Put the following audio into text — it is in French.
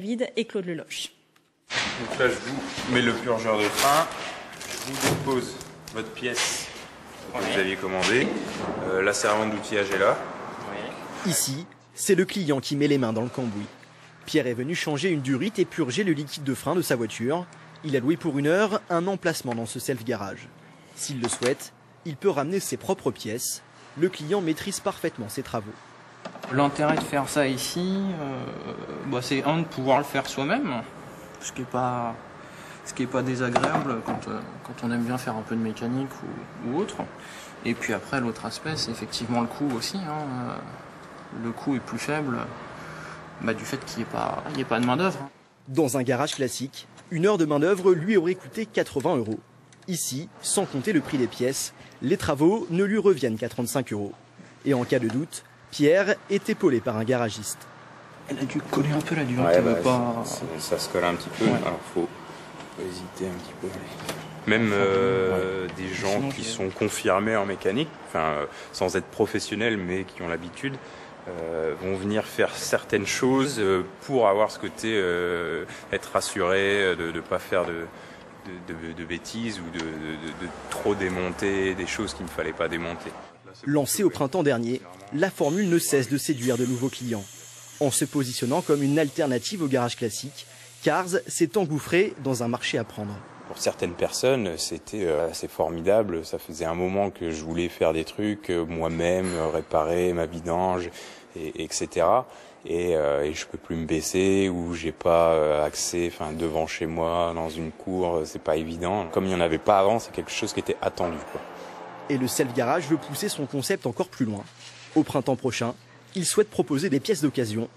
Vide et Claude Leloche. Donc là, je vous mets le purgeur de frein, je vous dépose votre pièce que vous aviez commandée. La servante d'outillage est là. Ici, c'est le client qui met les mains dans le cambouis. Pierre est venu changer une durite et purger le liquide de frein de sa voiture. Il a loué pour 1 heure un emplacement dans ce self-garage. S'il le souhaite, il peut ramener ses propres pièces. Le client maîtrise parfaitement ses travaux. L'intérêt de faire ça ici, c'est de pouvoir le faire soi-même, ce qui est pas désagréable quand on aime bien faire un peu de mécanique ou autre. Et puis après, l'autre aspect, c'est effectivement le coût aussi. Le coût est plus faible du fait qu'il n'y ait pas de main-d'œuvre. Dans un garage classique, 1 heure de main-d'œuvre lui aurait coûté 80 €. Ici, sans compter le prix des pièces, les travaux ne lui reviennent qu'à 35 €. Et en cas de doute, Pierre est épaulé par un garagiste. Elle a dû coller un peu la durite. Ça se colle un petit peu, alors faut hésiter un petit peu. Même des gens qui sont confirmés en mécanique, sans être professionnels mais qui ont l'habitude, vont venir faire certaines choses pour avoir ce côté, être rassuré, de ne pas faire de bêtises ou de trop démonter des choses qu'il ne fallait pas démonter. Lancée au printemps dernier, la formule ne cesse de séduire de nouveaux clients. En se positionnant comme une alternative au garage classique, Cars s'est engouffré dans un marché à prendre. Pour certaines personnes, c'était assez formidable. Ça faisait un moment que je voulais faire des trucs moi-même, réparer ma vidange, etc. Et je peux plus me baisser ou j'ai pas accès, devant chez moi, dans une cour, c'est pas évident. Comme il n'y en avait pas avant, c'est quelque chose qui était attendu, quoi. Et le self-garage veut pousser son concept encore plus loin. Au printemps prochain, il souhaite proposer des pièces d'occasion